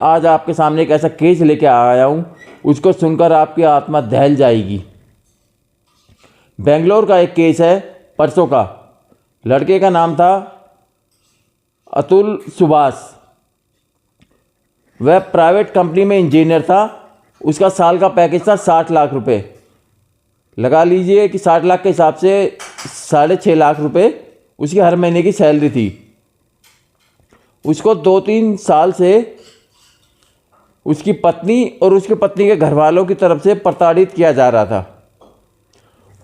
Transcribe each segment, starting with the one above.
आज आपके सामने एक ऐसा केस लेके आया हूँ, उसको सुनकर आपकी आत्मा दहल जाएगी। बेंगलोर का एक केस है परसों का। लड़के का नाम था अतुल सुभाष। वह प्राइवेट कंपनी में इंजीनियर था। उसका साल का पैकेज था 60 लाख रुपए। लगा लीजिए कि 60 लाख के हिसाब से 6.5 लाख रुपए उसकी हर महीने की सैलरी थी। उसको 2-3 साल से उसकी पत्नी और उसके पत्नी के घर वालों की तरफ से प्रताड़ित किया जा रहा था।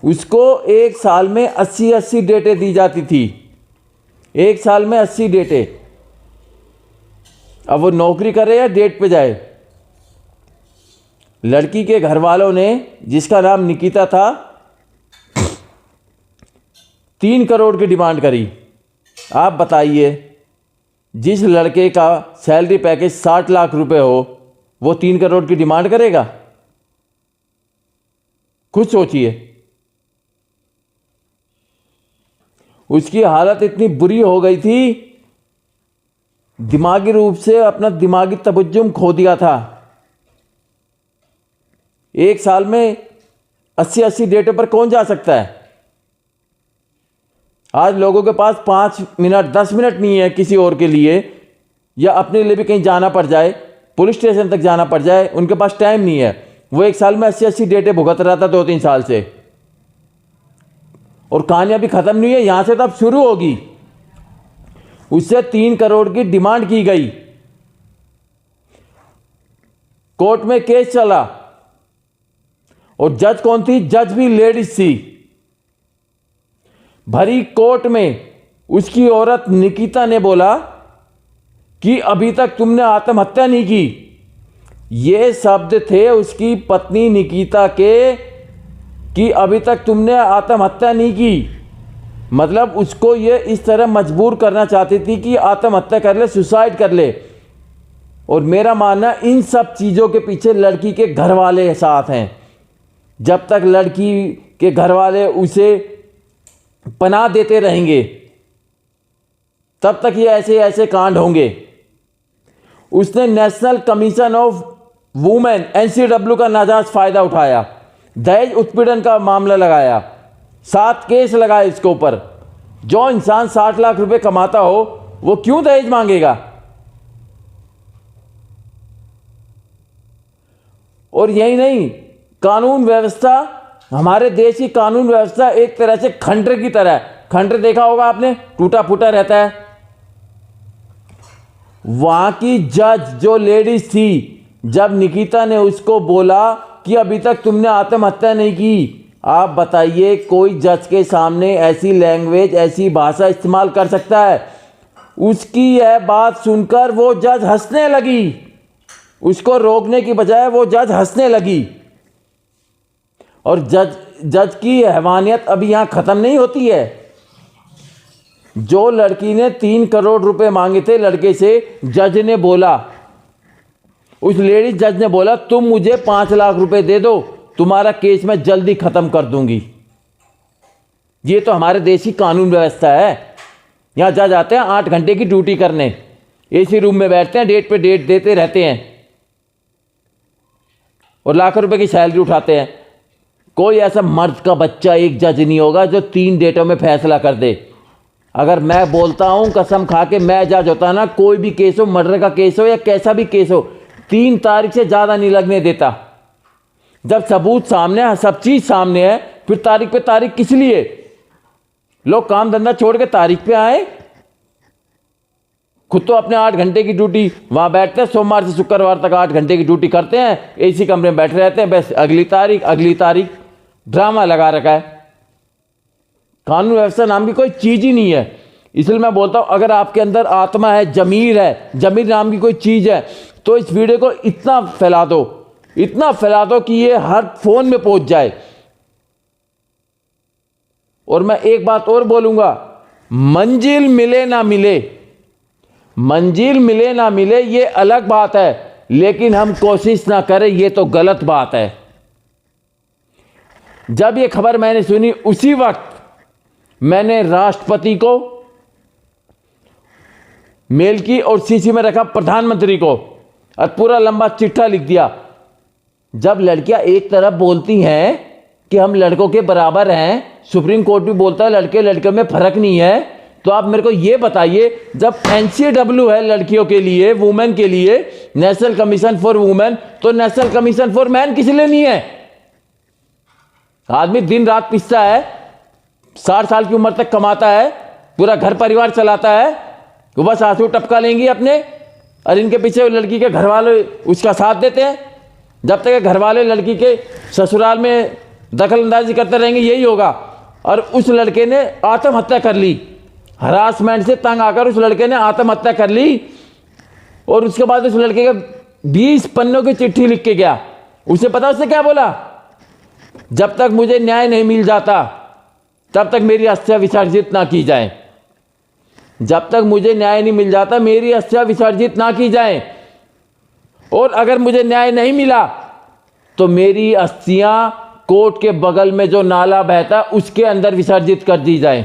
उसको एक साल में 80 डेटें दी जाती थी। एक साल में 80 डेटें। अब वो नौकरी करे या डेट पे जाए। लड़की के घर वालों ने, जिसका नाम निकिता था, 3 करोड़ की डिमांड करी। आप बताइए, जिस लड़के का सैलरी पैकेज 60 लाख रुपए हो, वो 3 करोड़ की डिमांड करेगा? खुद सोचिए। उसकी हालत इतनी बुरी हो गई थी, दिमागी रूप से अपना दिमागी तवज्जुह खो दिया था। एक साल में 80 डेटों पर कौन जा सकता है? आज लोगों के पास 5 मिनट 10 मिनट नहीं है किसी और के लिए, या अपने लिए भी कहीं जाना पड़ जाए, पुलिस स्टेशन तक जाना पड़ जाए, उनके पास टाइम नहीं है। वो एक साल में 80 डेटें भुगत रहा था 2-3 साल से। और कहानियां भी खत्म नहीं है, यहां से तो अब शुरू होगी। उससे 3 करोड़ की डिमांड की गई। कोर्ट में केस चला। और जज कौन थी? जज भी लेडीज थी। भरी कोर्ट में उसकी औरत निकिता ने बोला कि अभी तक तुमने आत्महत्या नहीं की। ये शब्द थे उसकी पत्नी निकिता के कि अभी तक तुमने आत्महत्या नहीं की। मतलब उसको ये इस तरह मजबूर करना चाहती थी कि आत्महत्या कर ले, सुसाइड कर ले। और मेरा मानना, इन सब चीज़ों के पीछे लड़की के घर वाले साथ हैं। जब तक लड़की के घर वाले उसे पनाह देते रहेंगे, तब तक ये ऐसे ऐसे कांड होंगे। उसने national commission of women NCW का नाजायज फायदा उठाया। दहेज उत्पीड़न का मामला लगाया। 7 केस लगाए इसके ऊपर। जो इंसान 60 लाख रुपए कमाता हो, वो क्यों दहेज मांगेगा? और यही नहीं, कानून व्यवस्था, हमारे देश की कानून व्यवस्था एक तरह से खंडर की तरह है। खंडर देखा होगा आपने, टूटा फूटा रहता है। वहां की जज जो लेडीज थी, जब निकिता ने उसको बोला कि अभी तक तुमने आत्महत्या नहीं की, आप बताइए कोई जज के सामने ऐसी लैंग्वेज, ऐसी भाषा इस्तेमाल कर सकता है? उसकी यह बात सुनकर वो जज हंसने लगी। उसको रोकने की बजाय वो जज हंसने लगी। और जज की हैवानियत अभी यहां खत्म नहीं होती है। जो लड़की ने 3 करोड़ रुपए मांगे थे लड़के से, जज ने बोला, उस लेडीज जज ने बोला, तुम मुझे 5 लाख रुपए दे दो, तुम्हारा केस मैं जल्दी खत्म कर दूंगी। ये तो हमारे देश की कानून व्यवस्था है। यहां जज आते हैं 8 घंटे की ड्यूटी करने, एसी रूम में बैठते हैं, डेट पे डेट देते रहते हैं और लाखों रुपए की सैलरी उठाते हैं। कोई ऐसा मर्द का बच्चा एक जज नहीं होगा जो 3 डेटों में फैसला कर दे। अगर मैं बोलता हूं, कसम खा के, मैं जज होता ना, कोई भी केस हो, मर्डर का केस हो या कैसा भी केस हो, 3 तारीख से ज्यादा नहीं लगने देता। जब सबूत सामने है, सब चीज सामने है, फिर तारीख पे तारीख किस लिए? लोग काम धंधा छोड़ के तारीख पे आए। खुद तो अपने 8 घंटे की ड्यूटी वहां बैठते हैं, सोमवार से शुक्रवार तक 8 घंटे की ड्यूटी करते हैं, एसी कमरे में बैठे रहते हैं, बस अगली तारीख ड्रामा लगा रखा है। कानून व्यवस्था नाम की कोई चीज ही नहीं है। इसलिए मैं बोलता हूं, अगर आपके अंदर आत्मा है, जमीर है, जमीर नाम की कोई चीज है, तो इस वीडियो को इतना फैला दो कि ये हर फोन में पहुंच जाए। और मैं एक बात और बोलूंगा, मंजिल मिले ना मिले ये अलग बात है, लेकिन हम कोशिश ना करें ये तो गलत बात है। जब ये खबर मैंने सुनी, उसी वक्त मैंने राष्ट्रपति को मेल की और सीसी में रखा प्रधानमंत्री को। और पूरा लंबा चिट्ठा लिख दिया। जब लड़कियां एक तरफ बोलती हैं कि हम लड़कों के बराबर हैं, सुप्रीम कोर्ट भी बोलता है लड़के लड़के में फर्क नहीं है, तो आप मेरे को ये बताइए, जब NCW है लड़कियों के लिए, वुमेन के लिए, नेशनल कमीशन फॉर वुमेन, तो नेशनल कमीशन फॉर मैन किस लिए नहीं है? आदमी दिन रात पिसता है, 60 साल की उम्र तक कमाता है, पूरा घर परिवार चलाता है, वो बस आंसू टपका लेंगी अपने, और इनके पीछे लड़की के घर वाले उसका साथ देते हैं। जब तक घर वाले लड़की के ससुराल में दखल अंदाजी करते रहेंगे यही होगा। और उस लड़के ने आत्महत्या कर ली, हरासमेंट से तंग आकर उस लड़के ने आत्महत्या कर ली। और उसके बाद उस लड़के के 20 पन्नों की चिट्ठी लिख के गया। उसे पता उसने क्या बोला? जब तक मुझे न्याय नहीं मिल जाता तब तक मेरी अस्थियां विसर्जित ना की जाए। जब तक मुझे न्याय नहीं मिल जाता मेरी अस्थियां विसर्जित ना की जाए, और अगर मुझे न्याय नहीं मिला तो मेरी अस्थियां कोर्ट के बगल में जो नाला बहता उसके अंदर विसर्जित कर दी जाए।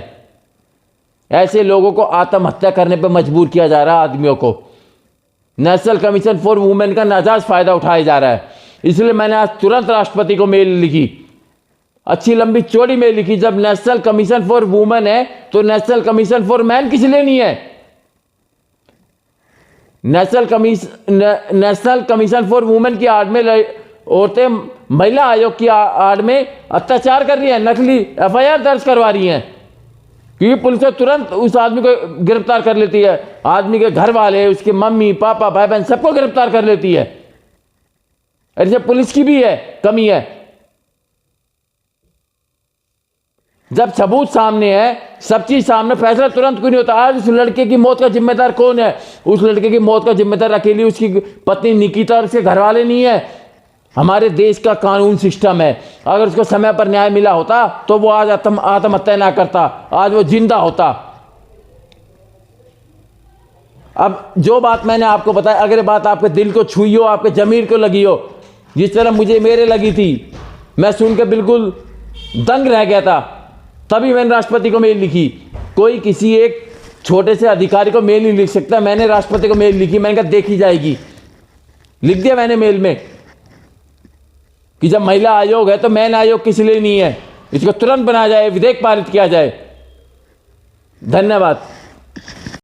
ऐसे लोगों को आत्महत्या करने पर मजबूर किया जा रहा है, आदमियों को। नेशनल कमीशन फॉर वुमेन का नाजायज फायदा उठाया जा रहा है। इसलिए मैंने आज तुरंत राष्ट्रपति को मेल लिखी, अच्छी लंबी चौड़ी मेल लिखी। जब नेशनल कमीशन फॉर वुमेन है तो नेशनल कमीशन फॉर मैन किस लिए नहीं है? नेशनल कमीशन फॉर वुमेन की आड़ में औरतें महिला आयोग की आड़ में अत्याचार कर रही हैं, नकली FIR दर्ज करवा रही हैं, क्योंकि पुलिस तुरंत उस आदमी को गिरफ्तार कर लेती है। आदमी के घर वाले, उसके मम्मी पापा भाई बहन सबको गिरफ्तार कर लेती है। ऐसे पुलिस की भी है कमी है। जब सबूत सामने है, सब चीज सामने, फैसला तुरंत क्यों नहीं होता? आज उस लड़के की मौत का जिम्मेदार कौन है? उस लड़के की मौत का जिम्मेदार अकेली उसकी पत्नी निकिता और उसके घर वाले नहीं है। हमारे देश का कानून सिस्टम है। अगर उसको समय पर न्याय मिला होता तो वो आज आत्महत्या ना करता, आज वो जिंदा होता। अब जो बात मैंने आपको बताई, अगर ये बात आपके दिल को छुई हो, आपके जमीर को लगी हो, जिस तरह मुझे मेरे लगी थी, मैं सुन के बिल्कुल दंग रह गया था। तभी मैंने राष्ट्रपति को मेल लिखी। कोई किसी एक छोटे से अधिकारी को मेल नहीं लिख सकता। मैंने राष्ट्रपति को मेल लिखी, मैंने कहा देखी जाएगी। लिख दिया मैंने मेल में कि जब महिला आयोग है तो मैन आयोग किस लिए नहीं है, इसको तुरंत बनाया जाए, विधेयक पारित किया जाए। धन्यवाद।